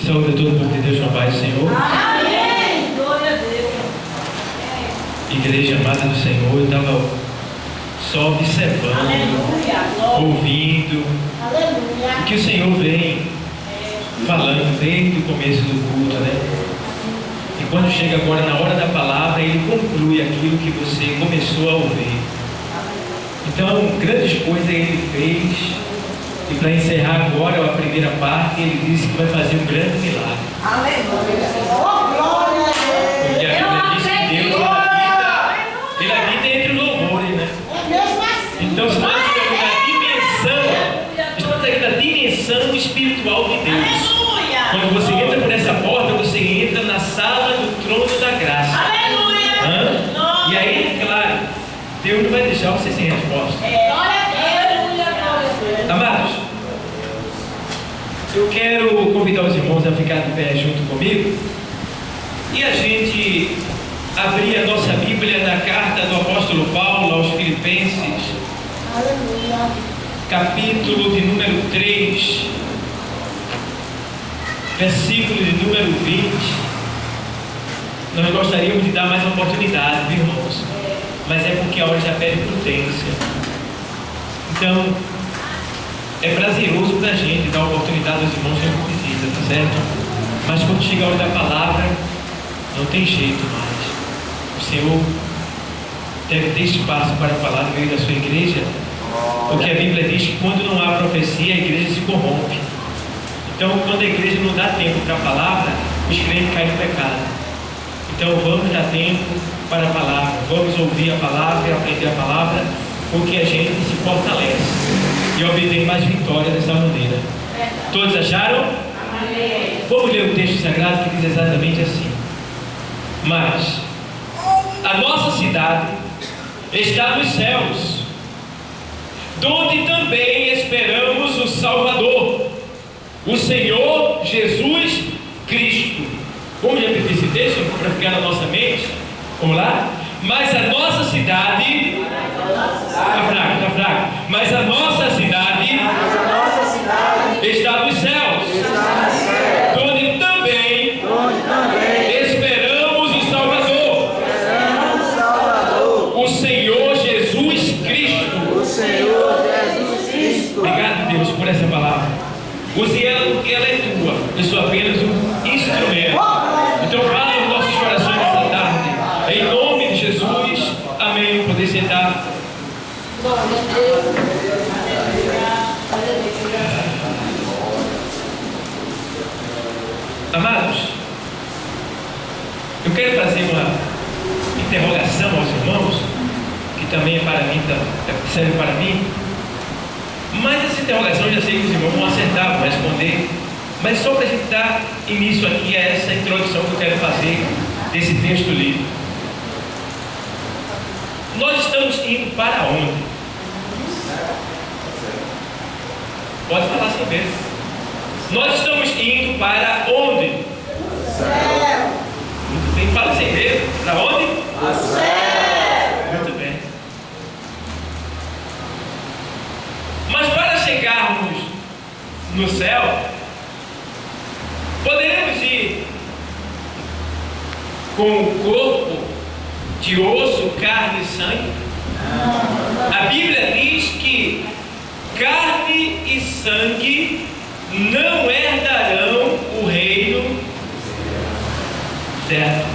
Saúde a todo mundo de Deus na paz do Senhor. Amém. Glória a Deus. Igreja amada do Senhor, eu estava só observando, Aleluia. ouvindo Aleluia. o que o Senhor vem falando desde o começo do culto, né? E quando chega agora na hora da palavra, Ele conclui aquilo que você começou a ouvir. Então, grandes coisas Ele fez. E para encerrar agora a primeira parte, Ele disse que vai fazer um grande milagre. Aleluia. Oh, glória a Deus. Porque a Bíblia diz que Deus Ele habita entre os louvores, né? É mesmo assim. Então, se nós estamos na dimensão espiritual de Deus, Aleluia. quando você entra por essa porta, você entra na sala do trono da graça. Aleluia. E aí, claro, Deus não vai deixar você sem resposta. Glória a Deus. Amados, eu quero convidar os irmãos a ficar de pé junto comigo e a gente abrir a nossa Bíblia na carta do apóstolo Paulo aos Filipenses, Aleluia. capítulo de número 3, versículo de número 20. Nós gostaríamos de dar mais uma oportunidade, viu, irmãos? Mas é porque a hora já pede prudência. Então, é prazeroso para a gente dar a oportunidade aos irmãos que precisa, tá certo? Mas quando chega a hora da palavra, não tem jeito mais. O Senhor deve ter espaço para falar no meio da sua igreja, porque a Bíblia diz que quando não há profecia, a igreja se corrompe. Então, quando a igreja não dá tempo para a palavra, os crentes caem no pecado. Então, vamos dar tempo para a palavra, vamos ouvir a palavra e aprender a palavra, porque a gente se fortalece e obtém mais vitória dessa maneira. Todos acharam? Amém. Vamos ler o texto sagrado que diz exatamente assim: mas a nossa cidade está nos céus, donde também esperamos o Salvador, o Senhor Jesus Cristo. Vamos repetir esse texto para ficar na nossa mente? Vamos lá? Mas a nossa cidade está fraco. Mas a nossa cidade está nos céus, onde também esperamos o Salvador, o Senhor Jesus Cristo. Obrigado, Deus, por essa palavra. Use ela porque ela é tua. Eu sou apenas um instrumento. Então fala nos nossos corações nessa tarde. Em nome de Jesus. Amém. Poder sentar. Amados, eu quero fazer uma interrogação aos irmãos, que também é para mim, serve para mim. Mas essa interrogação eu já sei que os irmãos vão acertar, vão responder. Mas só para a gente dar início aqui a essa introdução que eu quero fazer desse texto lido. Nós estamos indo para onde? Pode falar assim mesmo. Nós estamos indo para onde? Céu. Muito bem, fala assim mesmo. Para onde? Céu. Muito bem. Mas para chegarmos no céu, poderemos ir com o corpo de osso, carne e sangue? A Bíblia diz que carne e sangue não herdarão o reino. Certo?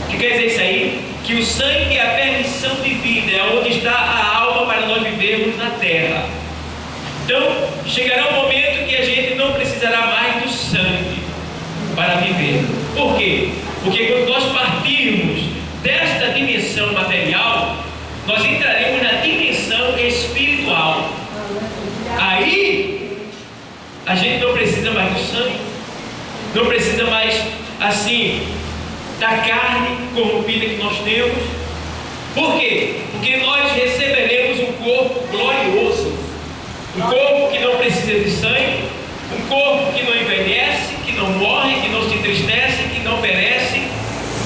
O que quer dizer isso aí? Que o sangue é a permissão de vida, é onde está a alma para nós vivermos na terra. Então, chegará um momento que a gente não precisará mais do sangue para viver. Por quê? Porque quando nós partirmos desta dimensão material, nós entraremos na dimensão espiritual. Aí, a gente não precisa mais do sangue, não precisa mais, assim, da carne corrompida que nós temos. Por quê? Porque nós receberemos um corpo glorioso, um corpo que não precisa de sangue, um corpo que não envelhece, que não morre, que não se entristece, que não perece,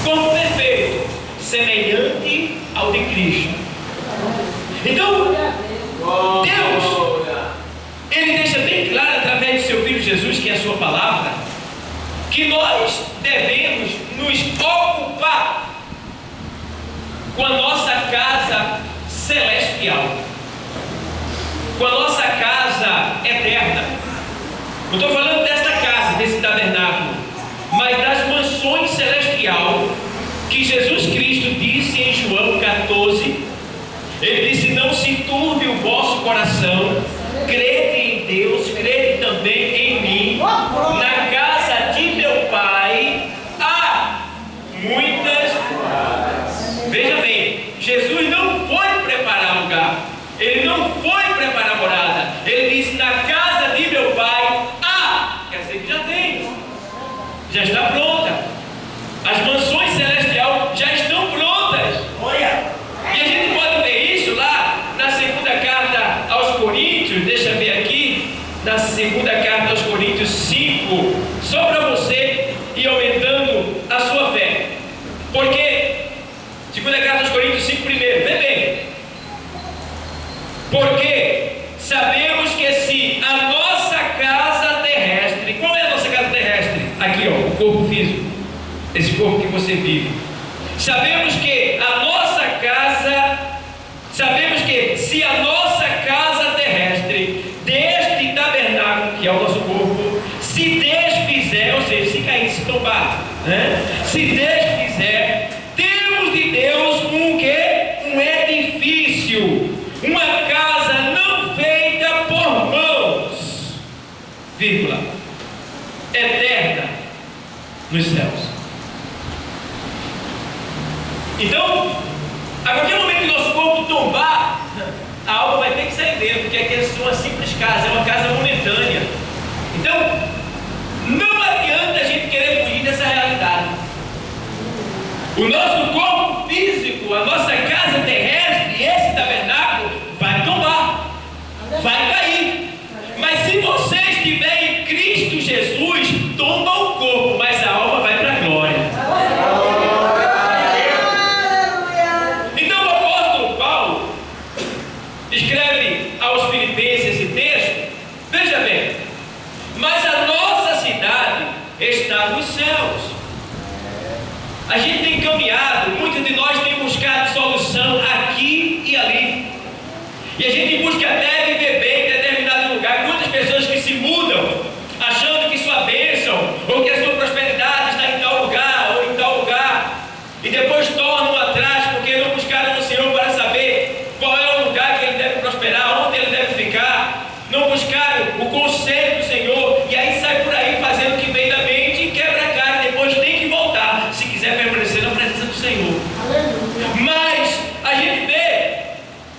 corpo perfeito, semelhante ao de Cristo. Então, Deus, Ele deixa bem claro através de seu Filho Jesus, que é a sua palavra, que nós devemos nos ocupar com a nossa casa celestial, com a nossa casa eterna. Não estou falando desta casa, desse tabernáculo, mas das mansões celestial que Jesus Cristo disse em João 14. Ele disse: não se turbe o vosso coração, crede em Deus, crede também em mim. Na casa de meu Pai há muitas moradas. Veja bem, Jesus não foi preparar lugar, ele não foi preparar morada. Ele disse: na casa de meu Pai há, quer dizer que já tem, já está pronta. As mansões celestiais já estão prontas. Olha, e a gente pode ver isso lá na segunda carta aos Coríntios. Deixa eu ver aqui, na segunda carta aos Coríntios 5, só para você ir aumentando a sua fé. Porque, segunda carta aos Coríntios 5 primeiro, vê bem. Porque sabemos que se a nossa casa terrestre, qual é a nossa casa terrestre? Aqui, ó, o corpo físico, esse corpo que você vive. Sabemos que se a nossa casa terrestre, deste tabernáculo, que é o nosso corpo, se desfizer, ou seja, se cair, se tombar, né? Se desfizer, temos de Deus um quê? Um edifício, uma casa não feita por mãos, vírgula, eterna nos céus. Então, a qualquer momento que nosso corpo tombar, a alma vai ter que sair dentro, porque aqui é uma simples casa, é uma casa momentânea. Então, não adianta a gente querer fugir dessa realidade. O nosso corpo físico, a nossa casa terrestre, esse tabernáculo, vai tombar, vai cair. Mas se você estiver em Cristo Jesus, tomba o corpo, mas a alma vai para a glória. Escreve aos Filipenses esse texto, veja bem, mas a nossa cidade está nos céus. A gente tem caminhado, muitos de nós têm buscado solução aqui e ali, e a gente busca até viver bem em determinado lugar. Muitas pessoas que se mudam achando que sua bênção ou que a sua prosperidade está em tal lugar ou em tal lugar, e depois tornam atrás porque não buscaram no Senhor para saber qual é o lugar que ele deve prosperar, onde ele deve ficar. Não buscaram o conselho do Senhor, e aí sai por aí fazendo o que vem da mente e quebra a cara, e depois tem que voltar se quiser permanecer na presença do Senhor. Mas a gente vê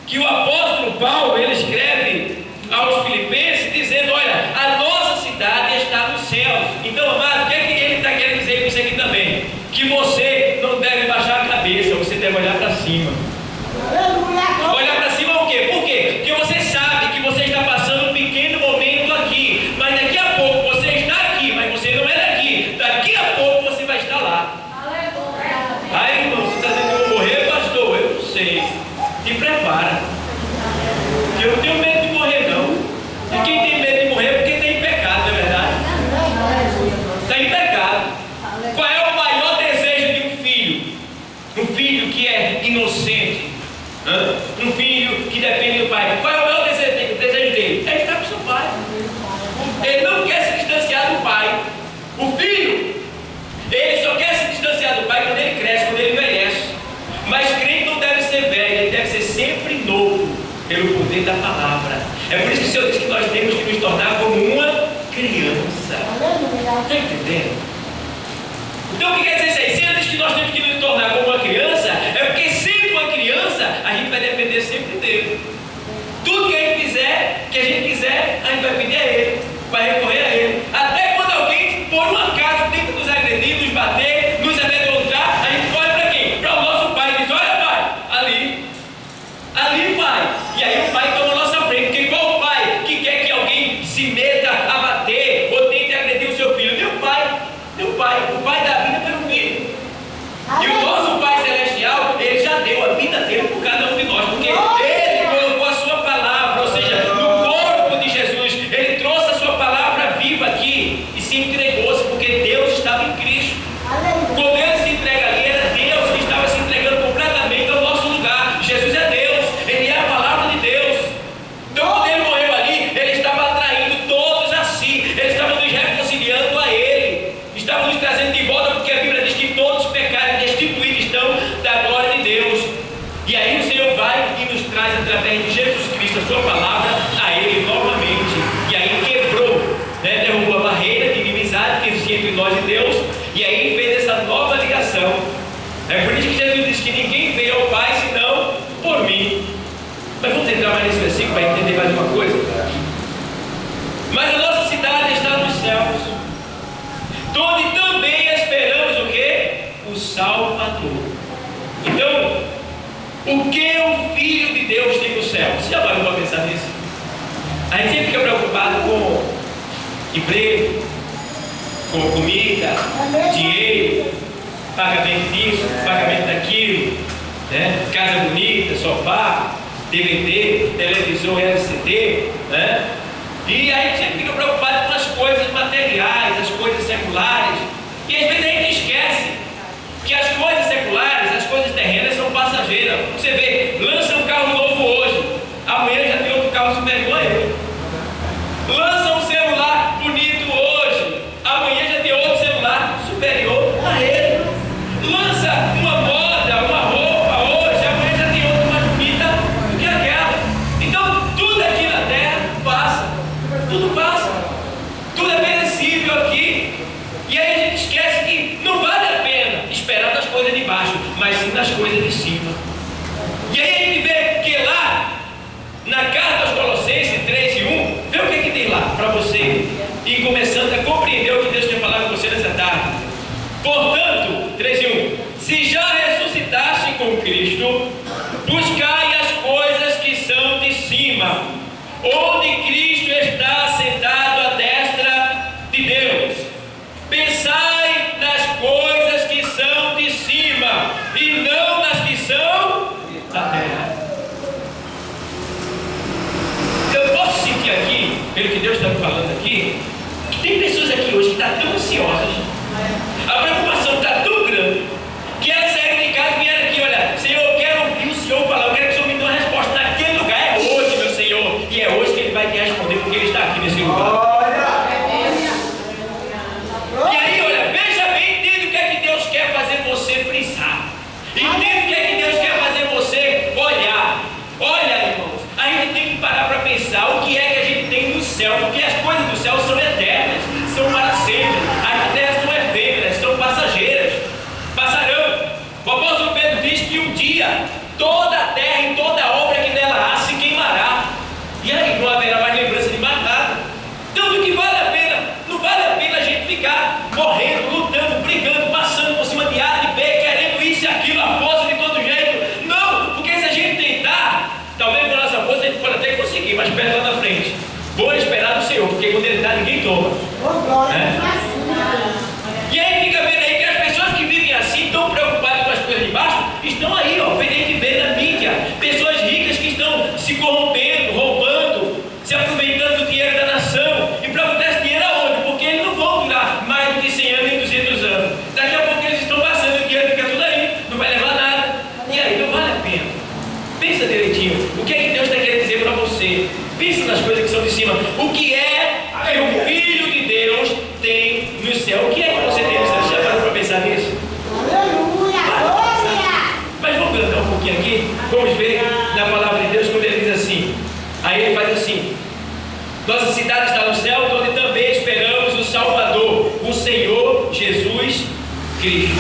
que o apóstolo Paulo, ele escreve aos Filipenses dizendo: olha, a nossa cidade está nos céus. Então, amado, o que é que ele está querendo dizer com isso aqui também? Que você não deve baixar a cabeça, você deve olhar para cima. Olhar para cima o quê? Por quê? Porque você sabe que você está passando um pequeno momento aqui, mas daqui a pouco você está aqui, mas você não é daqui. Daqui a pouco você vai estar lá. Ai, irmão, você está dizendo que eu vou morrer, pastor? Eu não sei. Te prepara. Eu não tenho medo de morrer, não. E quem tem medo de morrer é porque está em pecado, não é verdade? Está em pecado. Qual é o maior desejo de um filho? Um filho que é inocente, um filho que depende do pai. Qual é o maior desejo dele? É estar com seu pai. Ele não quer se distanciar do pai. O filho, ele só quer se distanciar do pai quando ele cresce, quando ele envelhece. Mas crente não deve ser velho, ele deve ser sempre novo, pelo poder da palavra. É por isso que o Senhor diz que nós temos que nos tornar como uma criança. Está entendendo? Então o que quer dizer isso aí? Se ele diz que nós temos que nos tornar como uma criança, é porque sendo uma criança, a gente vai depender sempre dele. Tudo que ele fizer, que a gente quiser, a gente vai pedir a ele, vai recorrer a ele. Até quando alguém, por um acaso, tenta nos agredir, nos bater, nos amedrontar, a gente corre para quem? Para o nosso pai. Diz: olha, pai, ali, pai. E aí o pai toma a nossa frente. Porque qual o pai que quer que alguém se meta a bater ou tente agredir o seu filho? Meu pai. O pai dá vida pelo filho. E o nosso Pai Celestial, ele já deu a vida dele por cada um de nós, porque ele colocou a sua palavra, ou seja, no corpo de Jesus, ele trouxe a sua palavra viva aqui a sua palavra a ele novamente. E aí quebrou, né? Derrubou a barreira de inimizade que existia entre nós e Deus. E aí fez essa nova ligação. É por isso que Jesus diz que ninguém veio ao Pai senão por mim. Mas vamos entrar mais nesse versículo para entender mais uma coisa. Mas a nossa cidade está nos céus, onde também esperamos o quê? O Salvador. Então, o que o Filho de Deus tem no céu? Você já parou para pensar nisso? A gente sempre fica preocupado com emprego, com comida, dinheiro, pagamento disso, pagamento daquilo, né? Casa bonita, sofá, DVD, televisor LCD, né? E a gente sempre fica preocupado com as coisas materiais, as coisas seculares. E às vezes a gente esquece que as coisas seculares, as coisas terrenas são passageiras. Você vê, lança um carro novo hoje, amanhã já tem outro carro superior a ele. Lança um celular bonito hoje, amanhã já tem outro celular superior a ele. Lança uma moda, uma roupa hoje, amanhã já tem outra mais bonita do que aquela. Então tudo aqui na terra passa, tudo passa, tudo é perecível aqui. E aí a gente esquece que não vale a pena esperar nas coisas de baixo, mas sim nas coisas de cima. E aí a gente vê que lá na carta aos Colossenses 3:1, vê o que tem lá para você ir começando a compreender o que Deus quer falar com você nessa tarde. Portanto, 3:1, se já ressuscitaste com Cristo, buscai as coisas que são de cima, onde Cristo está sentado à destra de Deus. Pensai nas coisas que são de cima e não nas que são da terra. Eu posso sentir aqui, pelo que Deus está me falando aqui, que tem pessoas aqui hoje que estão tão ansiosas, a preocupação está tão grande, que elas saíram de casa e vieram aqui, olha, Senhor, eu quero ouvir o Senhor falar, eu quero que o Senhor me dê uma resposta naquele lugar, é hoje, meu Senhor, e é hoje que Ele vai te responder, porque Ele está aqui nesse lugar. E aí, olha, veja bem, entenda o que é que Deus quer fazer você frisar, entenda o que é que Deus quer fazer você olhar. Olha, irmãos, a gente tem que parar para pensar o que é que a gente tem no céu, porque as coisas do céu são eternas, são para sempre. As terras são efêmeras, são passageiras, passarão. O apóstolo Pedro diz que um dia toda a terra e toda a obra que nela há se queimará, e aí não haverá mais lembrança de mais nada. Então, do que vale a pena? Não vale a pena a gente ficar morrendo, lutando, brigando, passando por cima de A, de B, querendo isso e aquilo, a força de todo jeito. Não, porque se a gente tentar, talvez com a nossa força a gente pode até conseguir, mas perto lá na frente. Vou esperar no Senhor, porque quando Ele dá, ninguém toma. Né? E aí fica vendo aí que as pessoas que vivem assim, tão preocupadas com as coisas de baixo, estão aí, ó, a gente vê na mídia, pessoas ricas que estão se corrompendo, roubando, se aproveitando do dinheiro da nação. E para botar esse dinheiro aonde? Porque eles não vão durar mais do que 100 anos nem 200 anos. Daqui a pouco eles estão passando, o dinheiro fica tudo aí, não vai levar nada. E aí não vale a pena. Pensa direitinho, o que é que Deus está querendo dizer para você? Pensa nas coisas que são de cima. O que é que o Filho de Deus tem no céu? O que é que você tem no céu? Você já parou para pensar nisso? Aleluia! Glória! Mas vamos cantar um pouquinho aqui? Vamos ver na palavra de Deus quando Ele diz assim. Aí Ele faz assim: nossa cidade está no céu, onde também esperamos o Salvador, o Senhor Jesus Cristo.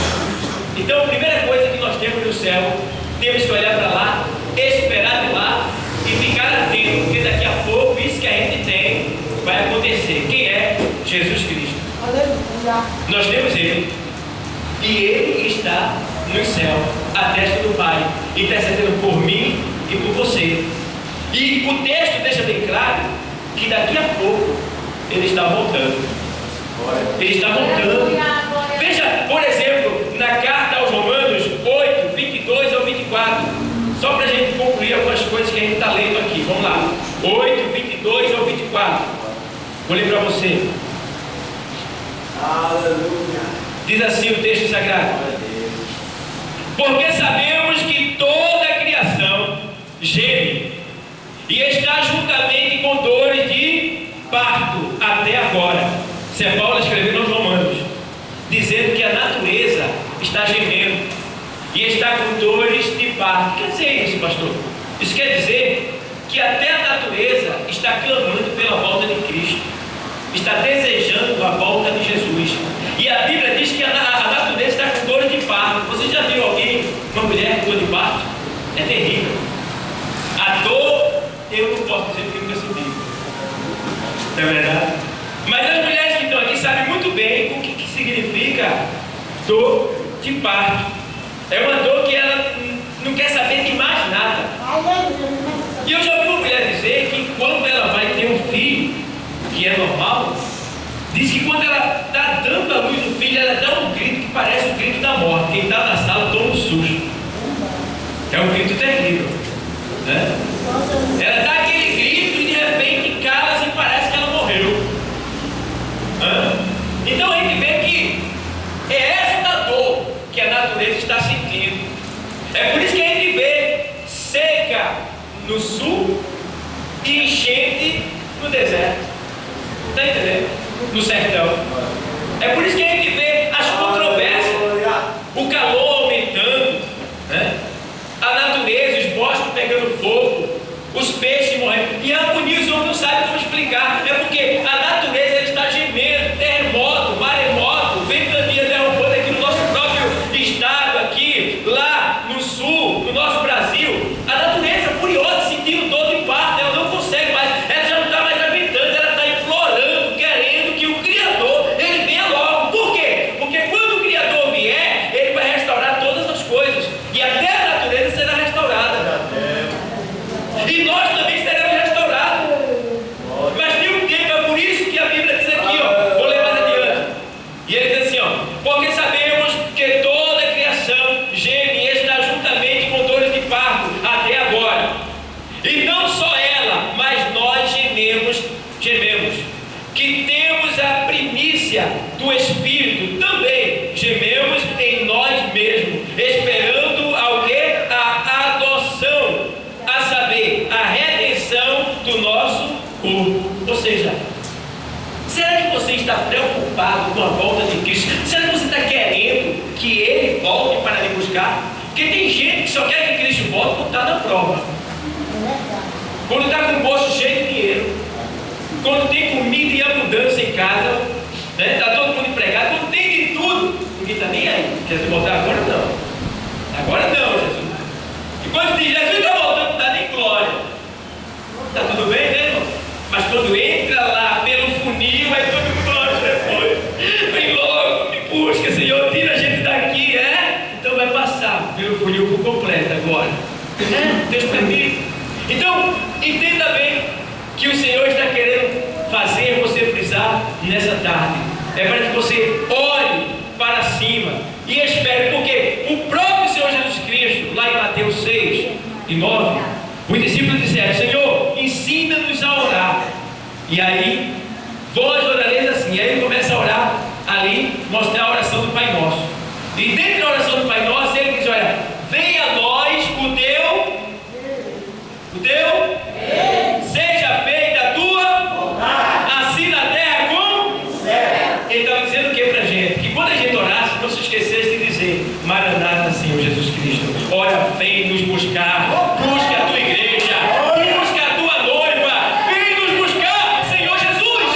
Então a primeira coisa que nós temos no céu, temos que olhar para lá, esperar de lá e ficar atento, porque daqui a pouco isso que a gente tem vai acontecer. Quem é? Jesus Cristo. Aleluia! Nós temos Ele, e Ele está no céu, à destra do Pai, intercedendo por mim e por você. E o texto deixa bem claro que daqui a pouco Ele está voltando. Ele está voltando. Veja, por exemplo, na carta aos Romanos 8, 22 ao 24, só para a gente concluir algumas coisas que a gente está lendo aqui. Vamos lá, 8, 22 ao 24. Vou ler para você. Aleluia. Diz assim o texto sagrado: porque sabemos que toda a criação geme e está juntamente com dores de parto até agora. Isso é Paulo escrevendo aos Romanos, dizendo que a natureza está gemendo e está com dores de parto. Quer dizer isso, pastor? Isso quer dizer que até a natureza está clamando pela volta de Cristo, está desejando a volta de Jesus. E a Bíblia diz que a natureza está com dor de parto. Você já viu alguém, uma mulher com dor de parto? É terrível. A dor, eu não posso dizer porque nunca senti. Não é verdade? Mas as mulheres que estão aqui sabem muito bem o que significa dor de parto. É uma dor que ela não quer saber de mais nada. E eu já ouvi uma mulher dizer que quando ela vai ter um filho, que é normal, diz que quando ela está dando à luz do filho, ela dá um grito que parece o grito da morte. Quem está na sala toma um susto. É um grito terrível, né? Ela dá aquele grito e de repente cala-se e parece que ela morreu. Então a gente vê que é esta dor que a natureza está sentindo. É por isso que a gente vê seca no sul e enchente no deserto. Está entendendo? No sertão. É por isso que a gente vê as controvérsias, o calor aumentando, né? A natureza, os bosques pegando fogo, os peixes morrendo. E a agonia, os homens não sabem como explicar. É porque a natureza ela está gemendo, terremoto, maremoto, ventania derrubando aqui no nosso próprio estado, aqui, lá no sul, no nosso Brasil. A natureza furiosa, sentindo dor de parto, ela não consegue mais, ela já não está mais aguentando, ela está implorando, querendo que o Criador, ele venha logo. Por quê? Porque quando o Criador vier, ele vai restaurar todas as coisas. E até a natureza será restaurada. E nós também seremos restaurados. Mas tem um tempo, é por isso que a Bíblia diz aqui, ó, vou ler mais adiante. E ele diz assim, ó, porque sabemos que toda a criação geme e está juntamente com dores de parto até agora. E não só ela, mas nós gememos, que temos a primícia do Espírito, também gememos em nós mesmos, esperando ao quê? A adoção, a saber, a redenção do nosso corpo. Ou seja, será que você está preocupado com a volta de Cristo? Será que você está querendo que Ele volte para lhe buscar? Porque tem gente que só quer que Cristo volte quando está na prova, quando está com o bolso cheio de dinheiro, quando tem comida e abundância em casa, né? Está todo mundo empregado, quando tem de tudo, ninguém está nem aí. Jesus voltar agora não. Agora não, Jesus. E quando diz Jesus está voltando, não dá nem glória. Está tudo bem, né, irmão? Mas quando entra lá pelo funil, aí todo mundo glória depois. Vem logo, me busca, Senhor, tira a gente daqui, Então vai passar pelo funil por completo agora. Deus permite. Então, entenda bem que o Senhor está querendo fazer você frisar nessa tarde. É para que você olhe para cima e espere, porque o próprio Senhor Jesus Cristo, lá em Mateus 6 e 9, os discípulos disseram: Senhor, ensina-nos a orar. E aí, vós orareis assim. E aí ele começa a orar ali, mostrar a oração do Pai Nosso. E dentro da oração do Pai Nosso, ele diz: olha, venha a nós o teu, seja feita a tua, assim na terra como no céu. Ele estava dizendo o que para a gente? Que quando a gente orasse, não se esquecesse de dizer: Maranata, Senhor Jesus Cristo, ora, vem nos buscar, busca a tua igreja, busca a tua noiva, vem nos buscar, Senhor Jesus.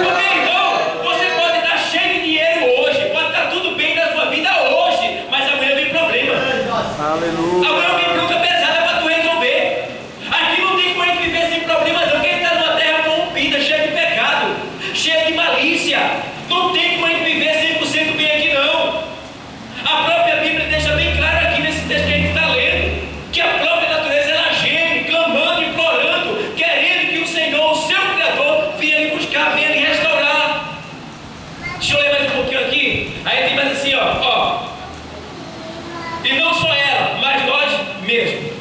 Porque, irmão, você pode estar cheio de dinheiro hoje, pode estar tudo bem na sua vida hoje, mas amanhã vem problema. Aleluia. Amanhã vem pergunta pesada para tu resolver. Aqui não tem como a gente viver sem problema não, porque a gente está numa terra corrompida, cheia de pecado, cheia de malícia. Não tem como a gente viver 100% bem aqui não. A própria Bíblia deixa bem claro aqui nesse texto que a gente está lendo, que a própria natureza ela geme, clamando, implorando, querendo que o Senhor, o seu Criador, venha lhe buscar, venha lhe restaurar. Deixa eu ler mais um pouquinho aqui. Aí tem mais assim, ó. E não só ela, mas nós mesmos,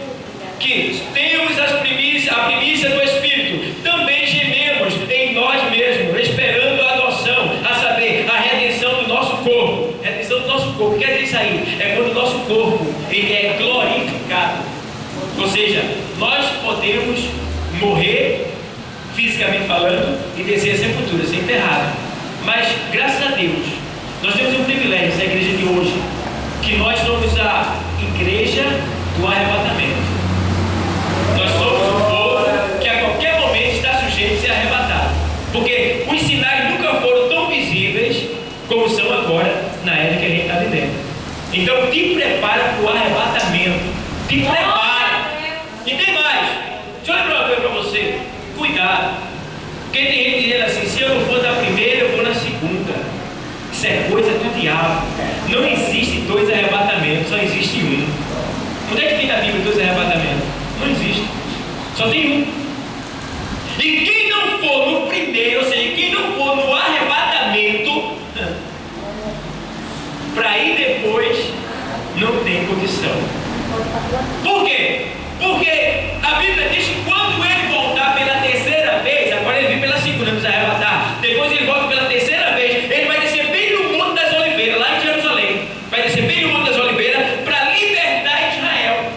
que temos a primícia do Espírito, também gememos em nós mesmos, esperando a adoção, a saber, a redenção do nosso corpo. Redenção do nosso corpo, quer dizer isso aí? É quando o nosso corpo ele é glorificado. Ou seja, nós podemos morrer, fisicamente falando, e descer a sepultura, ser enterrado. Mas, graças a Deus, nós temos um privilégio, essa igreja de hoje, que nós somos a igreja do arrebatamento. Nós somos como são agora na era que a gente está vivendo. Então te prepara para o arrebatamento. Te prepara. E tem mais. Deixa eu lembrar uma coisa para você. Cuidado. Porque tem gente dizendo assim: se eu não for na primeira, eu vou na segunda. Isso é coisa do diabo. Não existe dois arrebatamentos, só existe um. Onde é que tem na Bíblia dois arrebatamentos? Não existe. Só tem um. E quem não for no primeiro, ou seja, quem não for no arrebatamento, para ir depois, não tem condição. Por quê? Porque a Bíblia diz que quando ele voltar pela terceira vez, agora ele vem pela segunda, nos arrebatar, depois ele volta pela terceira vez, ele vai descer bem no Monte das Oliveiras, lá em Jerusalém. Vai descer bem no Monte das Oliveiras para libertar Israel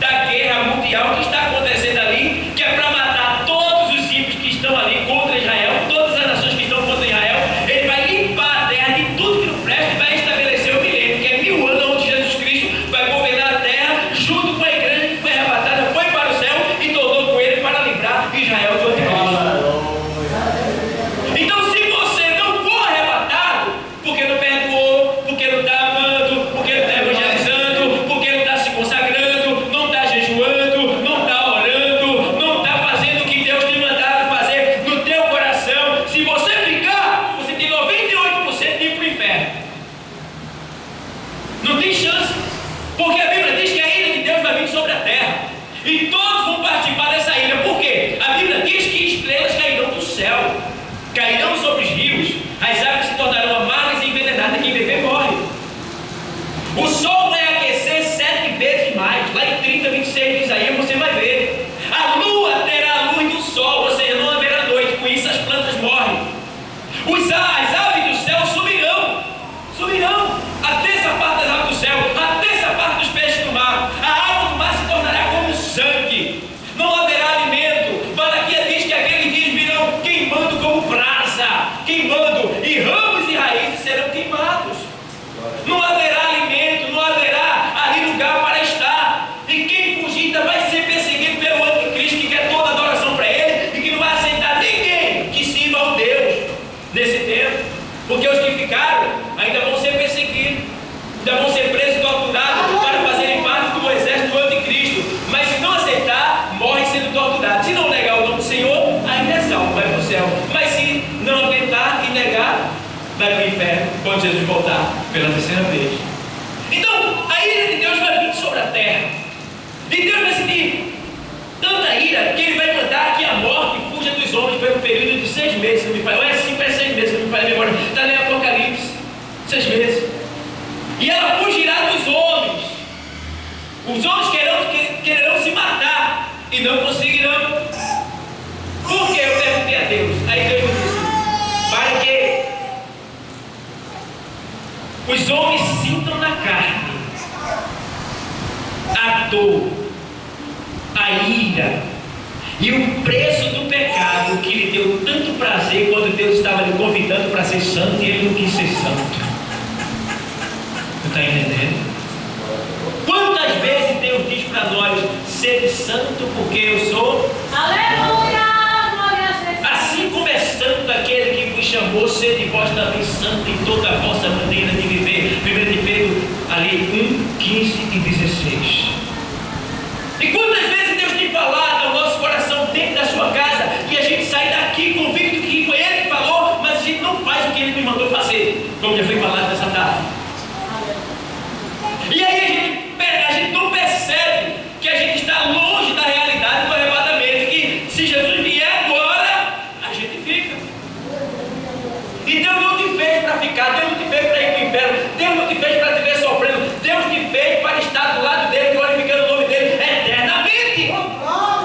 da guerra mundial que está acontecendo ali, que é para matar todos os ímpios que estão ali contra Israel, todas as nações que estão contra Israel. Ele vai limpar a terra de tudo que não presta e vai estabelecer o milênio, que é 1000 anos onde Jesus Cristo vai governar a terra junto com a igreja que foi arrebatada, foi para o céu e tornou com ele para livrar Israel do anticristo. Então, se você não for arrebatado, porque não perdoou, porque não está amando, porque não está evangelizando, porque não está se consagrando, não está jejuando, não está orando, não está fazendo o que Deus te mandado fazer no teu coração, se você ficar, você tem 98% de ir para o inferno. Não tem chance, porque a Bíblia diz que a ira de Deus vai vir sobre a terra e todos vão participar dessa ira. Por quê? A Bíblia diz que estrelas cairão do céu, cairão sobre os rios, as águas se tornarão amargas e envenenadas, quem beber morre. O sol vai aquecer 7 vezes mais. Lá em 30:26 diz aí, você vai ver. A lua terá a luz do sol, ou seja, não haverá noite. Com isso as plantas morrem. As aves do céu subirão. A terça parte das aves do céu, a terça parte dos peixes do mar. A água do mar se tornará como sangue. Não haverá alimento. Malaquias diz que aqueles dias virão queimando como brasa, queimando, e ramos e raízes serão queimados. Não haverá alimento, não haverá ali lugar para estar. E quem fugir ainda vai ser perseguido pelo anticristo, que quer toda adoração para ele e que não vai aceitar ninguém que sirva ao Deus nesse tempo. Porque os que ficaram ainda vão ser perseguidos, ainda vão ser presos e torturados para fazerem parte do exército do anticristo. Mas se não aceitar, morre sendo torturado. Se não negar o nome do Senhor, ainda é salvo, vai para o céu. Mas se não aguentar e negar, vai para o inferno quando Jesus voltar pela terceira vez. Então, a ira de Deus vai vir sobre a terra. E Deus vai sentir tanta ira que ele vai mandar que a morte fuja dos homens pelo período de 6 meses. Não me fala, é 5 para 6 meses, não me fala a memória. Está em Apocalipse, 6 meses. E ela fugirá dos homens. Os homens quererão se matar e não conseguirão. Por que? Eu perguntei a Deus. Aí Deus me disse: para que os homens sintam na carne a dor, a ira e o preço do pecado que lhe deu tanto prazer quando Deus estava lhe convidando para ser santo e ele não quis ser santo. Você está entendendo? Quantas vezes Deus diz para nós: sede santo porque eu sou? Aleluia! Assim como é santo aquele que vos chamou, sede vós também santo em toda a vossa maneira de viver. 1 de Pedro, ali 1, 15 e 16. E quantas vezes Deus tem falado ao nosso coração dentro da sua casa, e a gente sai daqui convicto que foi Ele que falou, mas a gente não faz o que Ele me mandou fazer, como já foi falado nessa tarde. E aí a gente não percebe que a gente está longe da realidade do arrebatamento, que se Jesus vier agora, a gente fica. E Deus não te fez para ficar, Deus não te fez para ir para o inferno, Deus não te fez para te ver sofrendo, Deus te fez para estar do lado dele, glorificando o nome dele eternamente.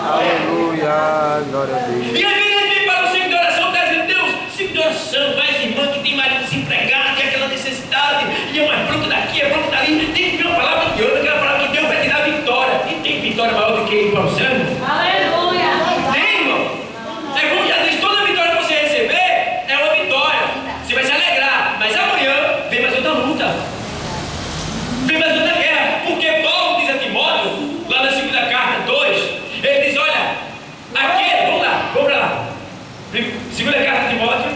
Aleluia, glória a Deus. E às vezes a gente vem para o ciclo de oração, está dizendo: Deus, ciclo de oração, vai as irmãs que tem marido desempregado, que é aquela necessidade, e é uma bronca daqui, é bronca dali, tem que vir uma palavra de outra, aquela palavra que Deus vai te dar vitória. E tem vitória maior do que ir para o céu? Aleluia! Tem, irmão. É como já diz, toda vitória que você receber é uma vitória. Você vai se alegrar, mas amanhã vem mais outra luta, vem mais outra guerra. Porque Paulo diz a Timóteo, lá na segunda carta 2, ele diz: olha, aquele, vamos para lá. Segunda carta de Timóteo,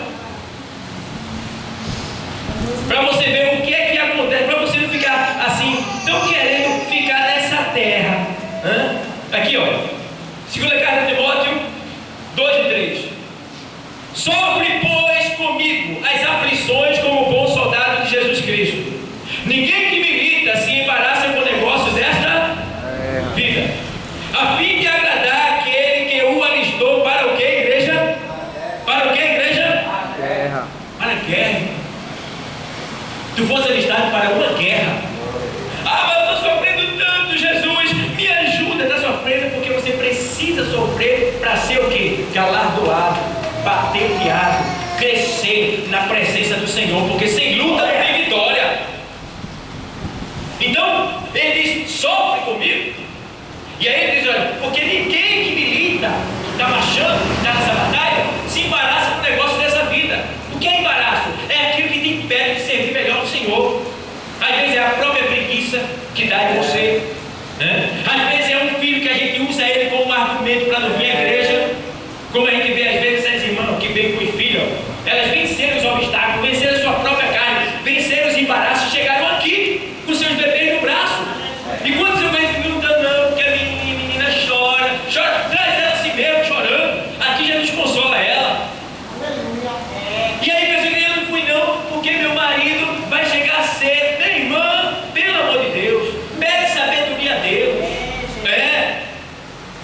Para você ver o que é que acontece, para você não ficar assim, tão querendo ficar nessa terra. Aqui, ó, segunda carta de Timóteo 2:3. Sofre, pois, comigo as aflições como bom soldado de Jesus Cristo. Ninguém que milita se embaraça com o negócio desta vida, a fim de agradar aquele que o alistou para o que, igreja? Para o que, igreja? Guerra. Para a guerra. Tu fosse alistado para uma guerra. Ah, mas eu estou sofrendo tanto, Jesus, me ajuda. Está sofrendo porque você precisa sofrer para ser o quê? Galardoado, patenteado, crescer na presença do Senhor, porque sem luta não tem vitória. Então, ele diz, sofre comigo. E aí ele diz, olha, porque ninguém que milita, está marchando, está nessa batalha, se embaraça com o negócio dessa vida. O que é embaraço? É aquilo que te impede de servir melhor ao Senhor. Às vezes é a própria preguiça que dá em você, né? Às vezes é um filho que a gente usa ele como um argumento para não vir à igreja. Como a gente vê às vezes as irmãs que vêm com os filhos, elas venceram os obstáculos, venceram a sua própria carne, venceram os embaraços, chegaram aqui com seus bebês no braço. E quando seu bebê não dá não, porque a menina chora, traz ela assim mesmo, chorando. Aqui Jesus consola ela. E aí pensa que eu não fui não, porque meu marido vai chegar a ser, minha irmã, pelo amor de Deus, pede sabedoria a Deus.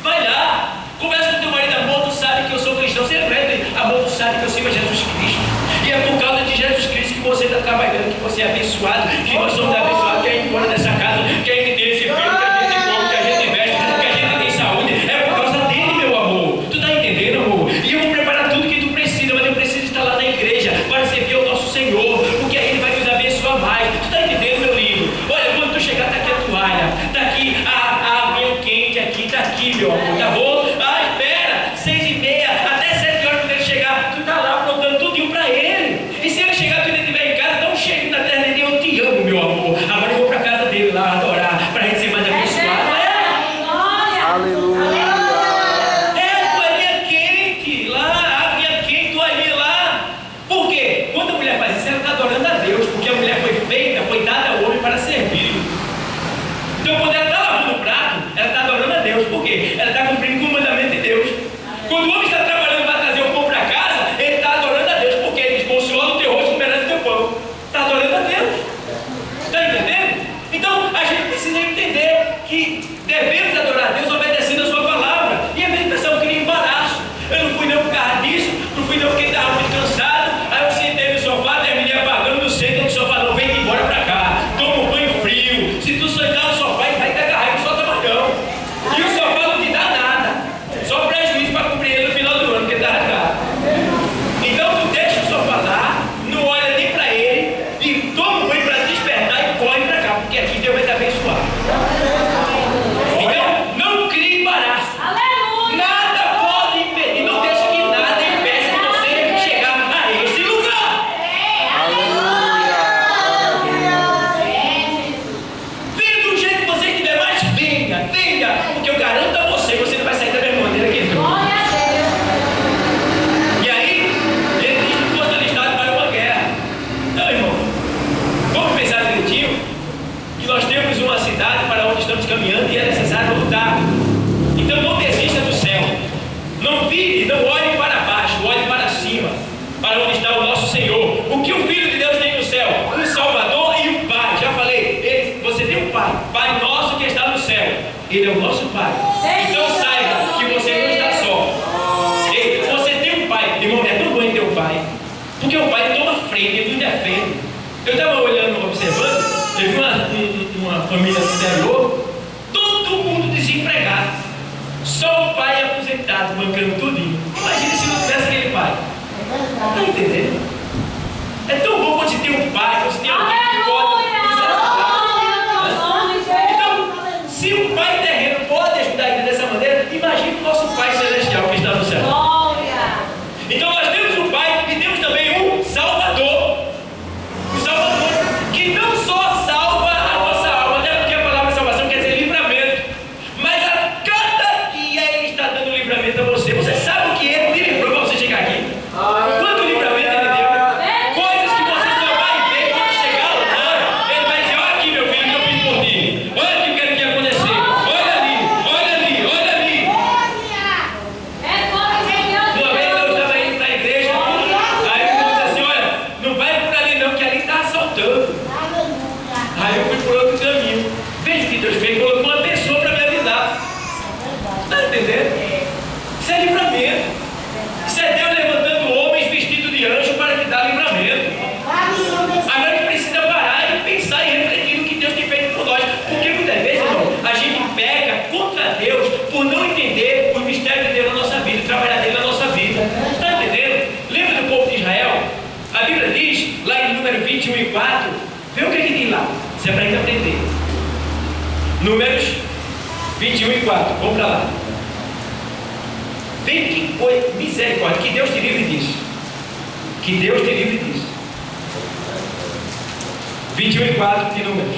Vai lá, conversa com teu marido, amor, tu sabe que eu sou cristão, você aprende, amor, tu sabe que eu sirvo a Jesus Cristo. E é por causa de Jesus Cristo que você está trabalhando, que você é abençoado, que nós somos abençoados, que a gente mora nessa casa, que a gente tem esse filho, que a gente come, que a gente veste, que a gente tem saúde. É por causa dele, meu amor. Tu está entendendo, amor? E eu vou preparar tudo que tu precisa, mas eu preciso estar lá na igreja para servir ao nosso Senhor, porque aí ele vai nos abençoar mais. Tu está entendendo, meu lindo? Olha, quando tu chegar, está aqui a toalha, está aqui a aguinha quente, aqui, está aqui, meu amor, tá bom? Ah, espera, 6:30, até 7 horas quando ele chegar, tu está lá aprontando tudinho para ele. E se ele chegar, tu ainda estiver em casa, dá um cheiro na terra dele, eu te amo, meu amor. Agora eu vou para casa dele lá adorar, para a gente ser mais abençoado. Aleluia. Toalhinha quente lá, aguinha quente, toalhinha lá. Por quê? Quando a mulher faz isso, ela está adorando a Deus, porque a mulher foi feita, foi dada ao homem para servir. Então quando ela está lavando o prato, ela está adorando a Deus. Por quê? Ela está cumprindo com o mandamento de Deus. Quando o homem está trabalhando para trazer o pão para casa, ele está adorando a Deus, porque ele diz, com o suor do teu rosto comerás o teu pão. Está adorando a Deus. Está entendendo? Então a gente precisa entender que devemos adorar a Deus obedecendo a sua palavra. E a gente pensar que nem embaraço. Eu não fui não por causa disso, não fui não porque estava muito cansado. Aí eu sentei no sofá, terminei apagando, não senta no sofá, não, vem embora para cá. Toma um banho frio. Se tu sentar no sofá, vai te agarrar e não solta mais não. E o sofá não te dá nada, só prejuízo para cobrir ele no final do ano, porque está rasgado. Então tu deixa o sofá lá, não olha nem para ele e toma um banho para despertar e corre para cá, porque aqui Deus vai te abençoar. Então não crie embaraço. Nada pode impedir, não deixe que nada impeça de você chegar a esse lugar. Venha do jeito que você estiver, mas venha, porque eu garanto a você, você não vai sair da mesma maneira que entrou. E aí, ele diz que fosse alistado para uma guerra. Então, irmão, vamos pensar direitinho que nós temos uma cidade para onde estamos caminhando e é necessário lutar. Então não desista do céu. Não vire, não olhe para baixo, olhe para cima, para onde está o nosso Senhor. O que o Filho de Deus tem no céu? Um Salvador e um Pai. Já falei, você tem um Pai, Pai nosso que está no céu. Ele é o nosso Pai. Então saiba que você não está só. Você tem um Pai, irmão, é tão bom ter um Pai, porque o Pai toma frente, ele nos defende. Eu estava olhando, observando, eu vi uma família do interior, todo mundo desempregado, só o pai aposentado, bancando tudinho. Imagina se não tivesse aquele pai. Está entendendo? É tão bom quando você tem um pai, quando você tem alguém que pode nos ajudar. Então, se o pai terreno pode ajudar a gente dessa maneira, imagine o nosso Pai Celestial que está no céu. Então nós temos um Pai e temos também um Salvador. O Salvador que não só salva a nossa alma, até porque a palavra salvação quer dizer livramento, mas a cada dia Ele está dando livramento a você. Você sabe o que Ele te livrou para você chegar aqui? Quanto livramento Ele deu? Coisas que você só vai lá em Números 21 e 4, vê o que diz lá. Isso é para a gente aprender. Números 21 e 4, vamos para lá. Vem que coisa, misericórdia, que Deus te livre disso. Que Deus te livre disso. 21 e 4 de Números.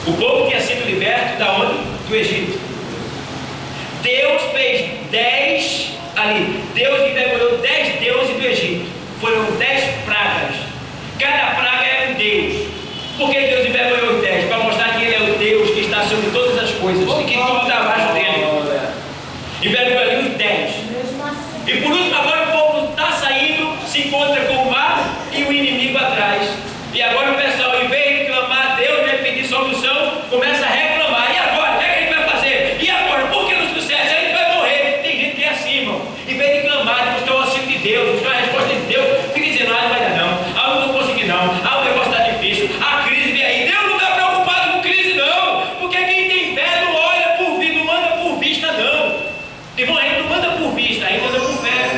O povo tinha sido liberto da onde? Do Egito. Deus fez 10 ali. Deus envergonhou 10 deuses do Egito. Foram 10 pragas. Cada praga era um Deus. Por que Deus envergonhou os 10? Para mostrar que Ele é o Deus que está sobre todas as coisas e que tudo está abaixo dele. Envergonhou os 10. E por último, agora o povo está saindo, se encontra com o mar e o inimigo atrás. E agora o pessoal, em vez de clamar a Deus, de pedir solução, começa a reclamar. E agora? O que é que a gente vai fazer? E agora? Por que não sucesso? A gente vai morrer. Tem gente que é assim, irmão. Em vez de clamar, de buscar o auxílio de Deus, buscar a resposta de Deus, fica dizendo, não vai dar não. Não vou conseguir não. O negócio está difícil. A crise vem aí. Deus não está preocupado com crise não. Porque quem tem fé não olha por vista, não anda por vista não. Irmão, a gente não anda por vista, a gente anda por fé.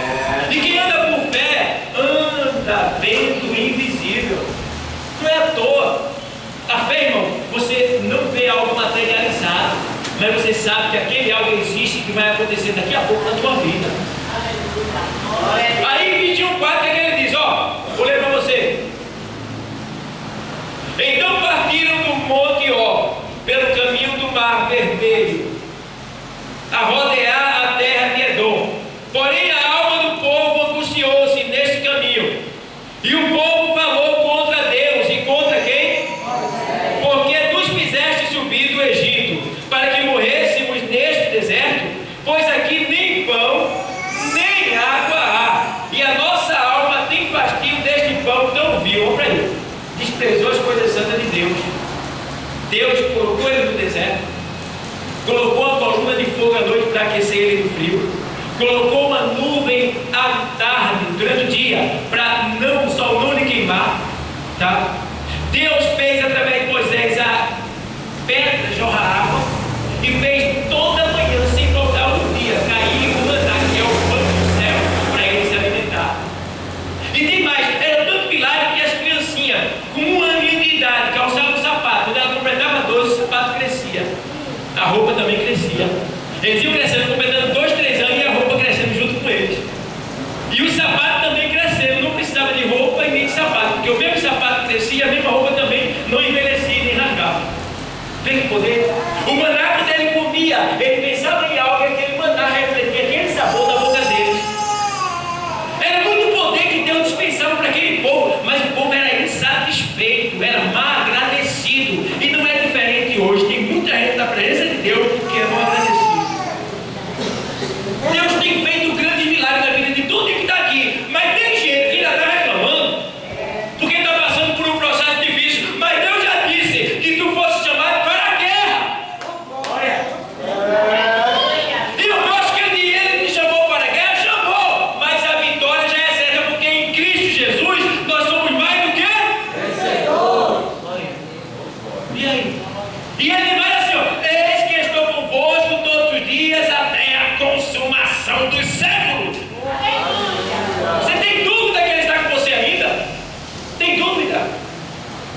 E quem anda por fé, anda vendo o invisível. Não é à toa. A fé, irmão, você não vê algo materializado, mas você sabe que aquele algo existe e que vai acontecer daqui a pouco na tua vida. Aí em 21:4, o que é que ele diz? Vou ler para você. Então partiram do monte pelo caminho do mar vermelho, a rodear a terra de Edom. Porém a alma do povo angustiou-se neste caminho, e o povo falou contra Deus. E contra quem? Porque nos fizeste subir do Egito, para que morrêssemos neste deserto, pois aqui nem pão, nem água há, e a nossa alma tem fastio deste pão tão vil. Olha para ele, desprezou as coisas santas de Deus. Deus colocou ele no deserto, colocou uma coluna de fogo à noite para aquecer ele no frio, colocou uma nuvem à tarde, durante o dia, para o sol não lhe queimar, tá? Deus fez através de Moisés a pedra jorrar água, e fez toda manhã, sem faltar um dia, cair o maná, que é o pão do céu, para ele se alimentar. E tem mais, era tanto milagre que as criancinhas, com 1 aninho de idade, calçavam o sapato. Quando ela completava 12, o sapato crescia, a roupa também crescia. Eles iam crescendo, completando 2, 3 anos, e a roupa crescendo junto com eles. E o sapato também crescendo, não precisava de roupa e nem de sapato, porque o mesmo sapato crescia, a mesma roupa também não envelhecia nem rasgava. Vê que poder? O maná que ele comia, ele pensava em algo, e aquele maná refletia aquele sabor da boca deles. Era muito poder que Deus dispensava para aquele povo, mas o povo era insatisfeito, era mal agradecido. E não é diferente hoje. Tem muita gente na presença de Deus que é mal agradecido. Deus tem feito grandes milagres na vida de todo mundo que está aqui, mas tem gente que ainda está reclamando porque está passando por um processo difícil. Mas Deus já disse que tu fosse chamado para a guerra. E eu gosto que ele te chamou para a guerra, chamou, mas a vitória já é certa, porque em Cristo Jesus nós somos mais do que vencedores. E aí? E ele vai assim, eis que estou convosco todos os dias até a consumação dos séculos. Você tem dúvida que ele está com você ainda? Tem dúvida?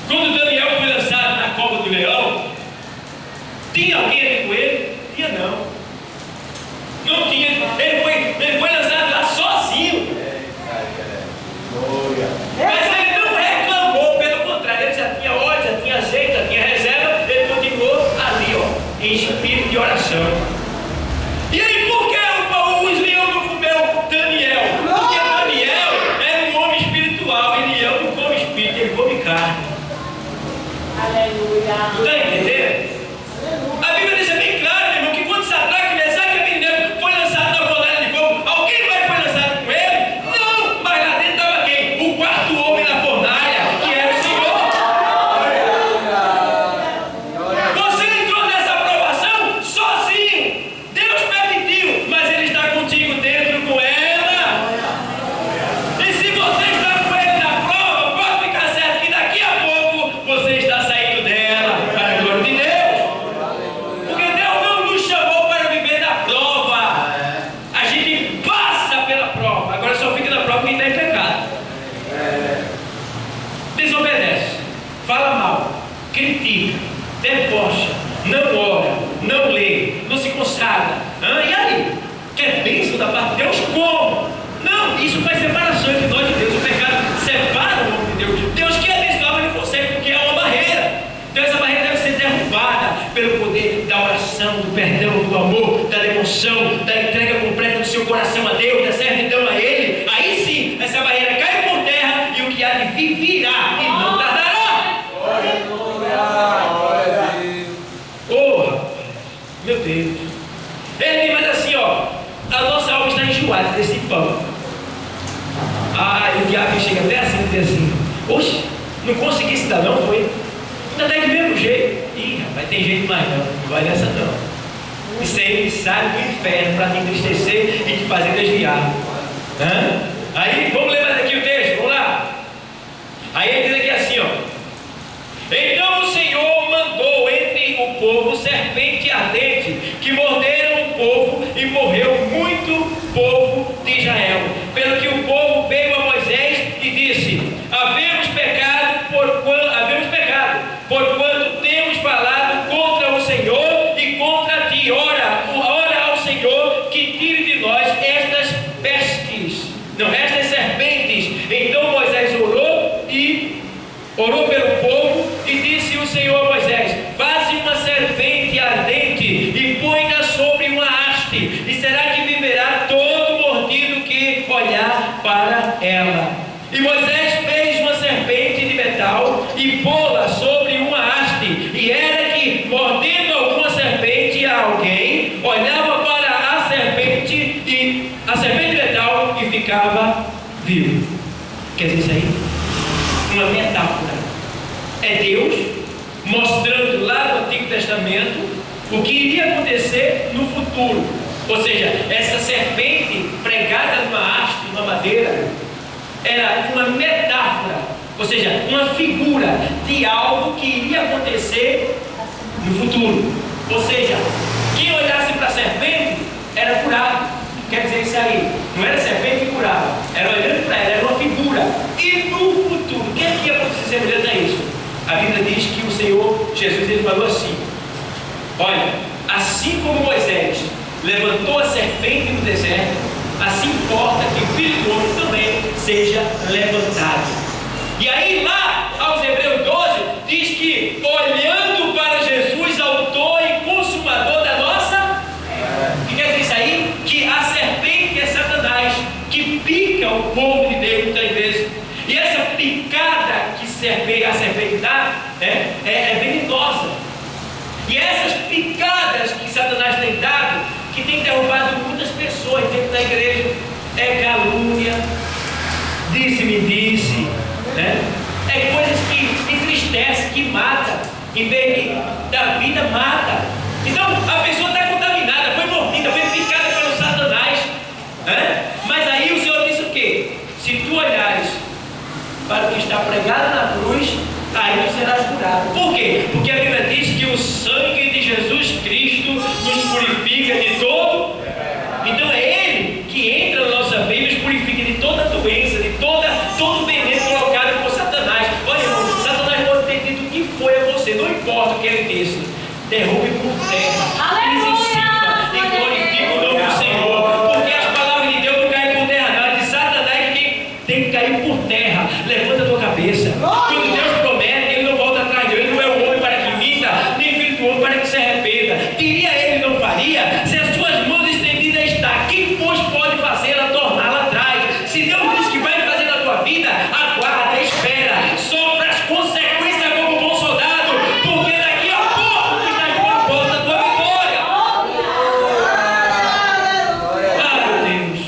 Quando Daniel foi lançado na cova do leão, tinha alguém ali com ele? Tinha não. Não tinha. Ele foi lançado lá sozinho. Mas ele não reclamou, pelo contrário, ele já tinha óleo, já tinha azeite, já tinha reserva. Ele continuou ali, em espírito de oração. E aí, por que os leões não comeu Daniel? Porque Daniel era um homem espiritual, e leão não come espírito, ele come carne. Aleluia. Está entendendo? A Bíblia diz bem claro, meu irmão, que quando Sadraque, Mesaque e Abednego foi lançado na fornalha de fogo, alguém mais foi lançado com ele? Não, mas lá dentro estava quem? O quarto homem na fornalha, que era o Senhor. Você entrou nessa aprovação sozinho. Deus permitiu, mas Ele está contigo dentro com ela. E se você está com Ele na prova, pode ficar certo que daqui a pouco você está saindo dela para a devoção, da entrega completa do seu coração a Deus, da servidão a Ele, aí sim, essa barreira cai por terra e o que há de vir virá e não tardará. Oh, rapaz, meu Deus. Ele diz mais assim, ó, a nossa alma está enjoada desse pão. E o diabo chega até assim e diz assim: oxe, não consegui se dar não, foi? Ainda está do mesmo jeito. Ih, rapaz, tem jeito mais não vai nessa não. Isso aí sai do inferno para te entristecer e te fazer desviar. Aí, vamos ler mais aqui o texto, vamos lá. Aí ele diz aqui assim, ó: então o Senhor mandou entre o povo serpente ardente, que morderam o povo e morreu muito povo de Israel. Pelo que o povo veio a Moisés e disse: havemos pecado, porquanto temos falado contra o Senhor e contra ti. Ora ao Senhor que tire de nós estas serpentes. Então Moisés orou pelo povo e disse o Senhor a Moisés: faze uma serpente ardente e põe-na sobre uma haste, e será que viverá todo mordido que olhar para ela. E Moisés fez uma serpente de metal e pô-la sobre uma haste, e era que, mordendo alguma serpente a alguém, olhava para a serpente de metal e ficava vivo. Quer dizer isso aí? Uma metáfora. É Deus mostrando lá no Antigo Testamento o que iria acontecer no futuro. Ou seja, essa serpente pregada numa haste, numa madeira, era uma metáfora, ou seja, uma figura de algo que iria acontecer no futuro. Ou seja, quem olhasse para a serpente era curado. Quer dizer isso aí? Não era serpente que curava, era olhando para ela, era uma figura. E no futuro, o que é que ia acontecer semelhante a isso? A Bíblia diz que o Senhor Jesus, ele falou assim: olha, assim como Moisés levantou a serpente no deserto, assim importa que o Filho do Homem também seja levantado. E aí lá, aos Hebreus 12, diz que olhando para Jesus, autor e consumador da nossa, o que quer dizer isso aí? Que a serpente é Satanás, que pica o povo de Deus muitas vezes. E essa picada que a serpente dá é venenosa. E essas picadas que Satanás tem dado, que tem derrubado muitas pessoas dentro da igreja, é calúnia, disse-me-disse, é coisas que entristece, que mata, em vez da vida mata. Então a pessoa está contaminada, foi mordida, foi picada pelo Satanás, mas aí o Senhor disse o quê? Se tu olhares para o que está pregado na cruz, aí tu serás curado. Por quê? Porque a Bíblia diz que o sangue de Jesus Cristo nos purifica de todo. Então é Ele que entra na nossa vida e nos purifica de toda doença, de todo veneno colocado por Satanás. Olha, irmão, Satanás pode ter dito o que foi a você, não importa o que ele disse, derrube por terra, pise em cima e glorifique o nome do Senhor, porque as palavras de Deus não caem por terra, não. De Satanás é quem tem que cair por terra. Levanta a tua cabeça. Quando Deus promete, Ele não volta atrás de Ele. Não é o homem para que minta, nem filho do homem para que se arrependa. Diria Ele, não faria? Se as suas mãos estendidas estão, quem pois pode fazê-la torná-la atrás? Se Deus diz que vai fazer na tua vida, aguarda, espera, sofra as consequências como bom soldado, porque daqui a pouco tu estás tomando posse da tua vitória. Ah, meu Deus.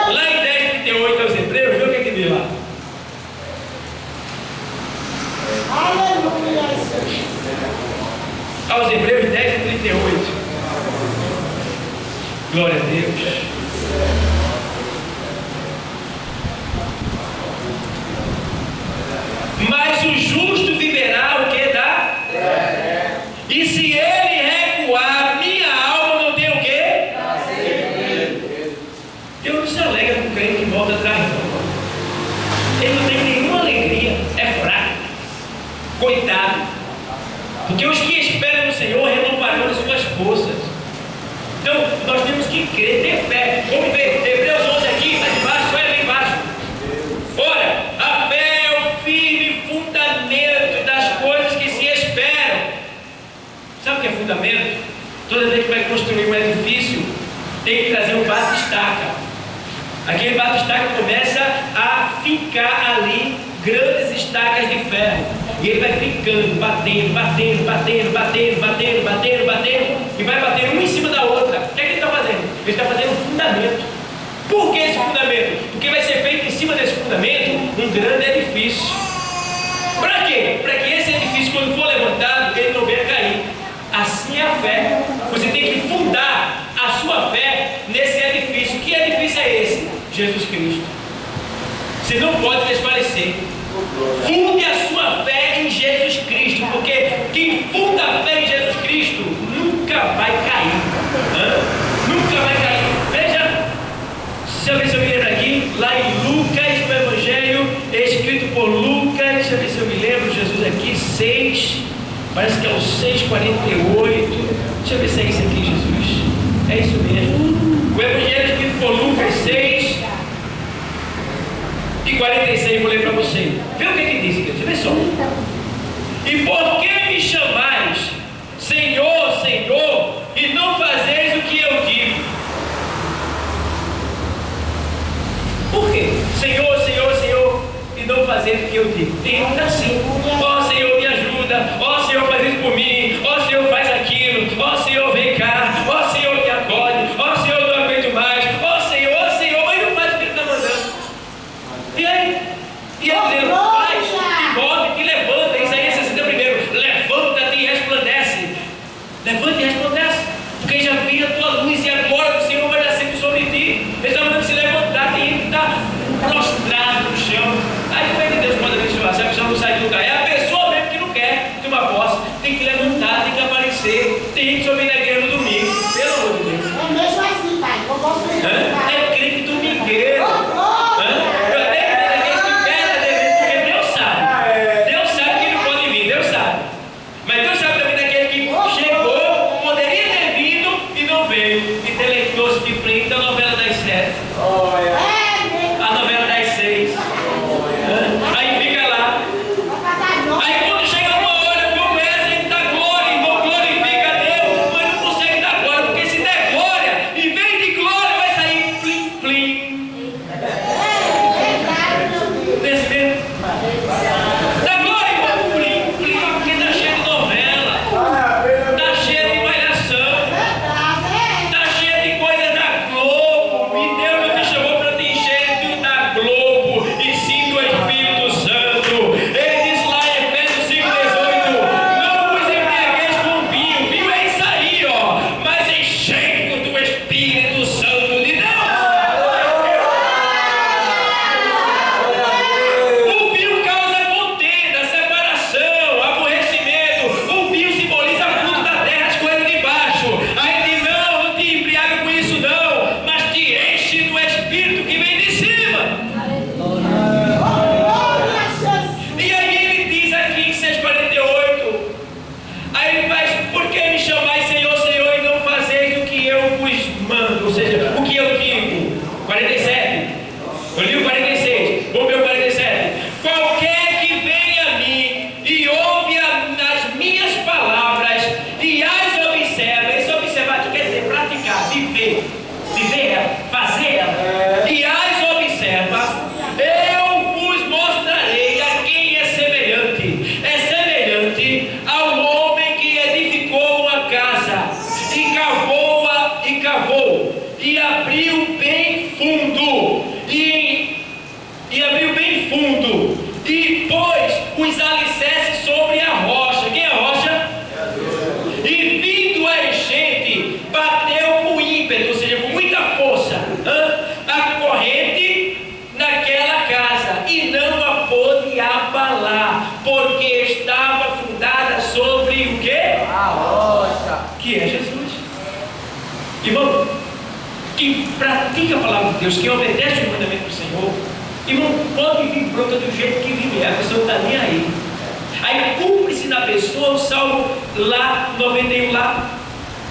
Lá em 10:38 aos Hebreus, vê o que é que diz lá. Aos Hebreus 10:38. Glória a Deus. Mas o justo viverá o que dá? E se ele recuar, minha alma não tem o quê? Deus não se alegra com o crente que volta atrás, não. Ele não tem nenhuma alegria, é fraco, coitado. Porque os que esperam no Senhor renovarão as suas forças. Então nós temos que crer, ter fé. Vamos ver Hebreus 11 aqui, mais embaixo, olha lá embaixo. Ora, a fé é o firme fundamento das coisas que se esperam. Sabe o que é fundamento? Toda vez que vai construir um edifício, tem que trazer um batistaca. Aquele batistaca começa a ficar ali grandes estacas de ferro. E ele vai ficando, batendo, e vai batendo uma em cima da outra. O que é que ele está fazendo? Ele está fazendo um fundamento. Por que esse fundamento? Porque vai ser feito em cima desse fundamento um grande edifício. Para quê? Para que esse edifício, quando for levantado, ele não venha cair. Assim é a fé. Você tem que fundar a sua fé nesse edifício. Que edifício é esse? Jesus Cristo. Você não pode desfalecer. Funde a sua fé em Jesus Cristo, porque quem funda a fé em Jesus Cristo nunca vai cair. Nunca vai cair. Veja, deixa eu ver se eu me lembro aqui, lá em Lucas, no Evangelho escrito por Lucas, deixa eu ver se eu me lembro, Jesus aqui, 6, parece que é o 6:48. Deixa eu ver se é isso aqui, Jesus. É isso mesmo. O Evangelho escrito por Lucas 6 e 46, vou ler para você. Vê o que ele diz, igreja. Vê só. E por que me chamais Senhor, Senhor, e não fazeis o que eu digo? Por quê? Senhor, Senhor, Senhor, e não fazeis o que eu digo? Tem um assim. Ó Senhor, me ajuda. Ó Senhor, faz isso por mim. Ó Senhor, faz aquilo. Ó Senhor, vem cá. Ó Senhor, me acolhe. Ó Senhor, não aguento mais. Ó Senhor, mas não faz o que ele está mandando. E aí? E ele dizendo, faz, te move, te levanta. Isaías 61, levanta-te e resplandece. Levanta e resplandece, porque já vi a tua luz e a glória do Senhor vai nascer sobre ti. Ele está mandando se levantar, tem que estar prostrado no chão. Aí como é que Deus pode abençoar? Se a pessoa não sai do lugar, é a pessoa mesmo que não quer tomar posse, tem que levantar, tem que aparecer. Tem gente que só vem na igreja no domingo, pelo amor de Deus. É mesmo assim, pai, eu posso fazer. É crente domingueiro. E deleitou-se de frente à novela das 7, a novela das 6. Aí fica lá. Aí quando chega uma hora, começa a dar glória, irmão, glorifica a Deus, mas não consegue dar glória, porque se der glória, em vez de glória, vai sair plim, plim. Desse mesmo. Dá glória, irmão, plim, plim, porque está cheio de novela, está cheio de malhação. Ou seja, o que eu digo? 47. Eu li o 46. Vou ver o 47. Qualquer que venha a mim e ouve as minhas palavras e as observa. Esse observar quer dizer praticar, viver. Viver ela, fazer ela. E as observa. Eu vos mostrarei a quem é semelhante. É semelhante ao homem que edificou uma casa e cavou-a e cavou. E abriu bem fundo, e abriu bem fundo, e pôs os alicerces sobre a rocha. Quem é a rocha? E vindo a enchente, bateu com ímpeto, ou seja, com muita força, a corrente naquela casa, e não a pôde abalar, porque estava fundada sobre o quê? A rocha. Que é Jesus. Irmão, quem pratica a palavra de Deus, quem obedece o mandamento do Senhor, e não pode vir bronca do jeito que vier, a pessoa não está nem aí. Aí cumpre-se na pessoa o Salmo lá, 91 lá,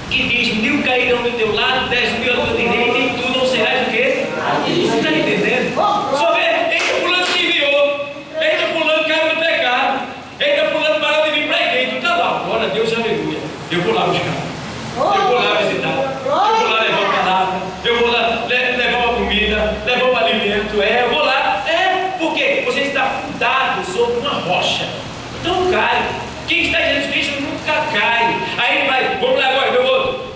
que diz: 1000 cairão do teu lado, 10.000 à tua direita, e tu não serás o quê? Você está entendendo? Só vê, eita fulano se enviou, eita fulano caiu no pecado, eita fulano parou de vir para a igreja, tu está lá, glória a Deus, aleluia. Eu vou lá buscar, eu vou lá visitar, eu vou lá levar a palavra. sobre uma rocha. Então não cai. Quem está em Jesus Cristo nunca cai. Aí ele vai, vamos lá agora, meu outro.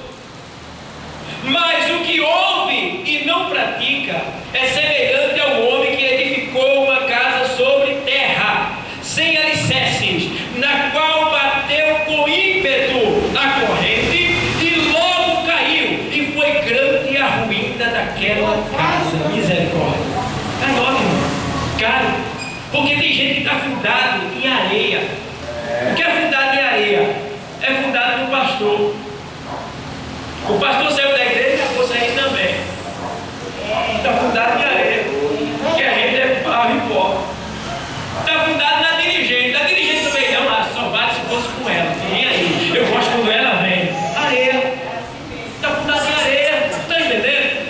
Mas o que ouve e não pratica é semelhante ao homem que edificou uma casa sobre terra, sem alicerces, na qual bateu com ímpeto a corrente e logo caiu, e foi grande a ruína daquela casa. Misericórdia. Está enorme, irmão. Cara, porque tem gente que está fundado em areia. O que é fundado em areia? É fundado no pastor. O pastor saiu da igreja e acabou saindo também. Está fundado em areia, que a gente é barro e pó. Está fundado na dirigente. A dirigente também não, só vale se fosse com ela. Nem aí. Eu gosto quando ela vem. Areia. Está fundado em areia. Está entendendo?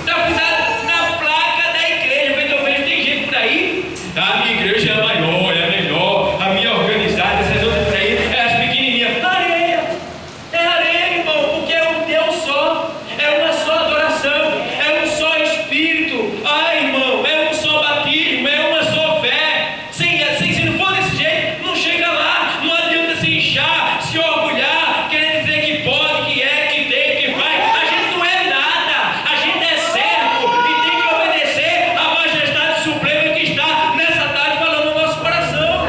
Está fundado na placa da igreja. Eu vejo tem gente por aí. A minha igreja é maior, é melhor. A minha organizada, essas outras por aí, é as pequenininhas. Areia. É areia, irmão, porque é um Deus só. É uma só adoração. É um só Espírito. Ai, irmão, é um só batismo. É uma só fé. Se não for desse jeito, não chega lá. Não adianta se inchar, se orgulhar, querer dizer que pode, que é, que tem, que vai. A gente não é nada. A gente é servo e tem que obedecer à majestade suprema que está nessa tarde falando no nosso coração.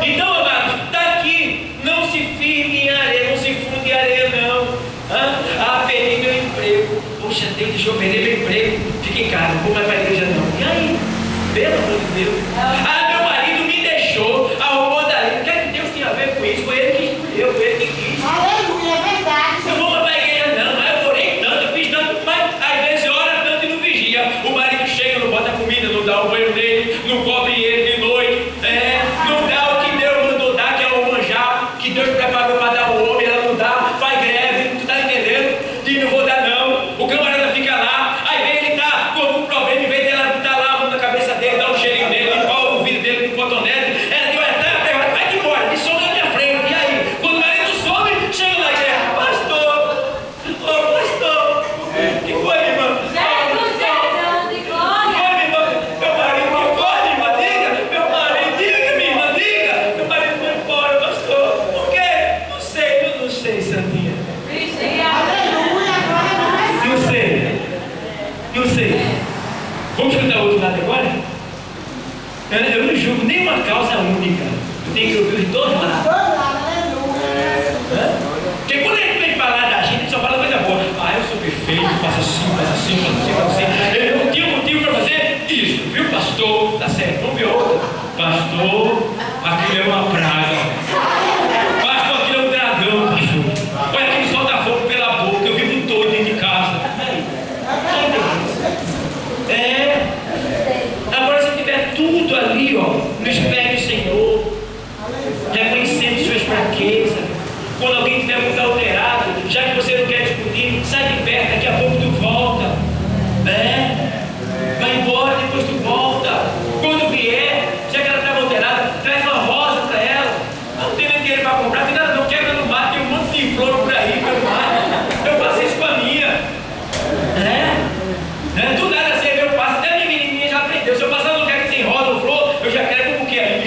Então, amados, está aqui. Não se firme em areia, não se funde em areia, não. Perdi meu emprego. Poxa, deixa eu perder meu emprego. Fica em casa, não vou mais para a igreja, não. E aí? Pelo amor de Deus. Meu marido me deixou, arrumou outra linha. O que é que Deus tinha a ver com isso? Foi ele que escolheu, foi ele que quis. Aleluia, é verdade. Eu vou para a igreja, não. Mas eu orei tanto, eu fiz tanto, mas às vezes ora tanto e não vigia. O marido chega, não bota comida, não dá o banho dele, não cobre ele de noite, não dá o que Deus mandou dar, que é o manjar, que Deus preparou para dar ao homem, ela não dá, faz greve, tu está entendendo? Diz, não vou dar não. O camarada fica lá, aí vem ele tá com algum problema, em vez dela botar lá a mão na cabeça dele, dar um cheirinho nele, limpar o ouvido dele com cotonete, ela diz, olha, vai embora, me some na minha frente. E aí, quando o marido some, chega lá e diz, pastor, que foi, minha irmã? Jesus é grande, glória. Foi, minha irmã? Meu marido, que foi, minha irmã? Diga, meu marido, diga, minha irmã, diga. Meu marido foi embora, pastor. Por quê? Não sei, Santinha. Vigia. Aleluia, glória a Deus. Não sei. Vamos escutar o outro lado agora? Eu não julgo nenhuma causa única. Eu tenho que ouvir os dois lados. Aleluia. Porque quando a gente vem falar da gente só fala coisa boa. Eu sou perfeito, faço assim. Eu não tinha motivo para fazer isso. Viu, pastor? Tá certo, vamos ver outra. Pastor, aquilo é uma praga. Pastor, aquilo é um dragão, pastor. Olha que ele solta fogo pela boca. Eu vivo todo dentro de casa. Agora se tiver tudo ali, nos pés do Senhor, reconhecendo suas fraquezas. Quando alguém estiver muito alterado, já que você não quer discutir, sai de perto, daqui a pouco tu volta. Vai embora, depois tu volta. Quando vier, já que ela estava alterada, traz uma rosa para ela. Não tem nem dinheiro para comprar, tem nada, não quebra no mato, tem um monte de flor por aí, pelo mato. Eu faço isso com a minha. Do nada você vê, eu passo, até a minha menininha já aprendeu. Se eu passar num lugar que tem rosa ou flor, eu já quero um buquê ali.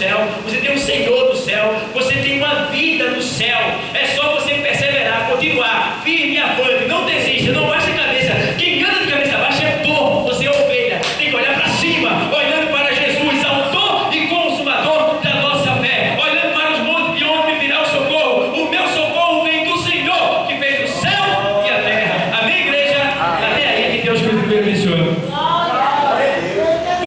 céu, você tem um Senhor do céu, você tem uma vida no céu. É só você perseverar, continuar, firme e avante, não desista, não basta